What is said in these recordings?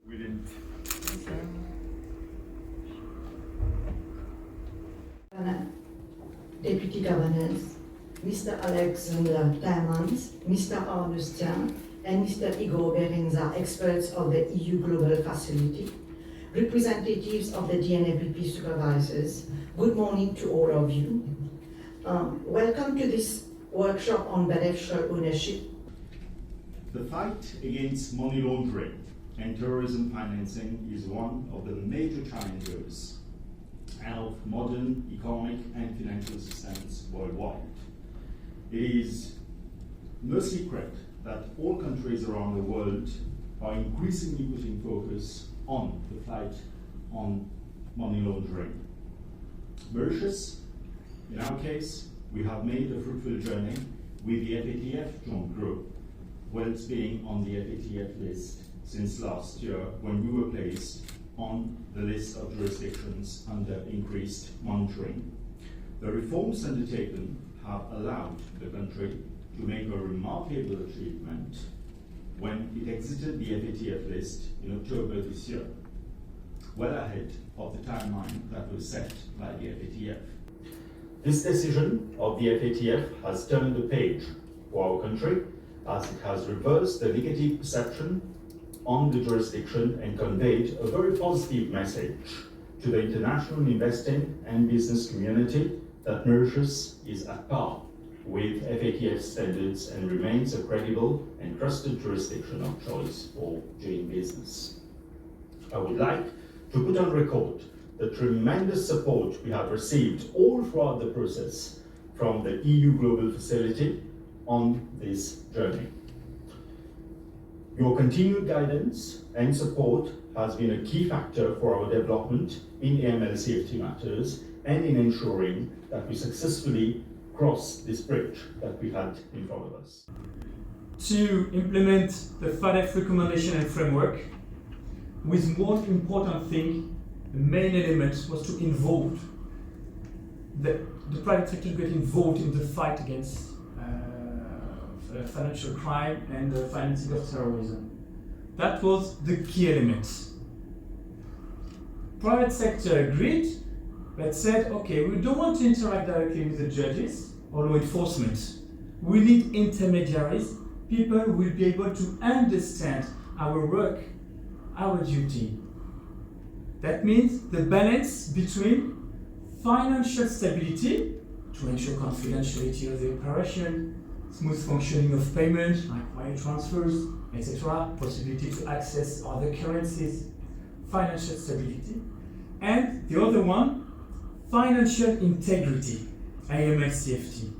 We didn't. Deputy Governors, Mr. Alexandre Taymans, Mr. Arnaud Stien, and Mr. Igor Berenza, experts of the EU Global Facility, representatives of the DNFBP Supervisors, good morning to all of you. Welcome to this workshop on beneficial ownership. The fight against money laundering and terrorism financing is one of the major challenges of modern economic and financial systems worldwide. It is no secret that all countries around the world are increasingly putting focus on the fight on money laundering. Mauritius, in our case, we have made a fruitful journey with the FATF joint group, whilst being on the FATF list since last year when we were placed on the list of jurisdictions under increased monitoring. The reforms undertaken have allowed the country to make a remarkable achievement when it exited the FATF list in October this year, well ahead of the timeline that was set by the FATF. This decision of the FATF has turned the page for our country, as it has reversed the negative perception on the jurisdiction and conveyed a very positive message to the international investing and business community that Mauritius is at par with FATF standards and remains a credible and trusted jurisdiction of choice for doing business. I would like to put on record the tremendous support we have received all throughout the process from the EU Global Facility on this journey. Your continued guidance and support has been a key factor for our development in AMLCFT matters and in ensuring that we successfully cross this bridge that we had in front of us. To implement the FATF recommendation and framework, with one important thing, the main element was to involve the private sector to get involved in the fight against financial crime and the financing of terrorism. That was the key element. Private sector agreed, but said, okay, we don't want to interact directly with the judges or law enforcement. We need intermediaries, people who will be able to understand our work, our duty. That means the balance between financial stability to ensure confidentiality of the operation, smooth functioning of payment, like wire transfers, etc., possibility to access other currencies, financial stability, and the other one, financial integrity, AMLCFT.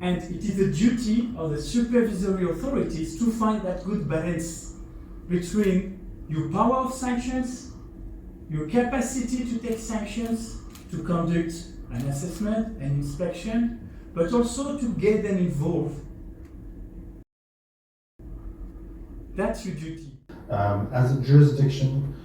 And it is the duty of the supervisory authorities to find that good balance between your power of sanctions, your capacity to take sanctions, to conduct an assessment, an inspection, but also to get them involved. That's your duty. As a jurisdiction,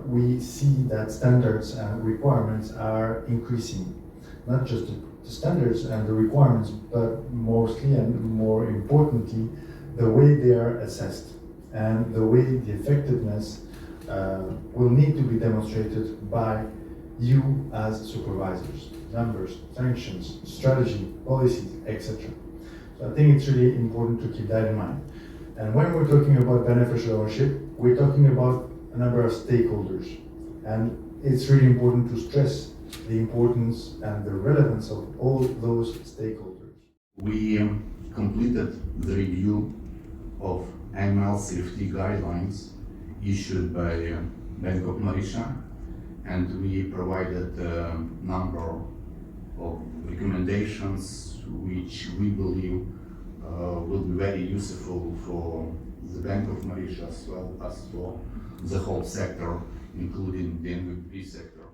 we see that standards and requirements are increasing. Not just the standards and the requirements, but mostly and more importantly, the way they are assessed and the way the effectiveness will need to be demonstrated by you as supervisors, numbers, sanctions, strategy, policies, etc. So I think it's really important to keep that in mind. And when we're talking about beneficial ownership, we're talking about a number of stakeholders. And it's really important to stress the importance and the relevance of all those stakeholders. We completed the review of AMLCFT guidelines issued by Bank of Mauritius, and we provided a number of recommendations which we believe will be very useful for the Bank of Mauritius as well as for the whole sector, including the DNFBP sector.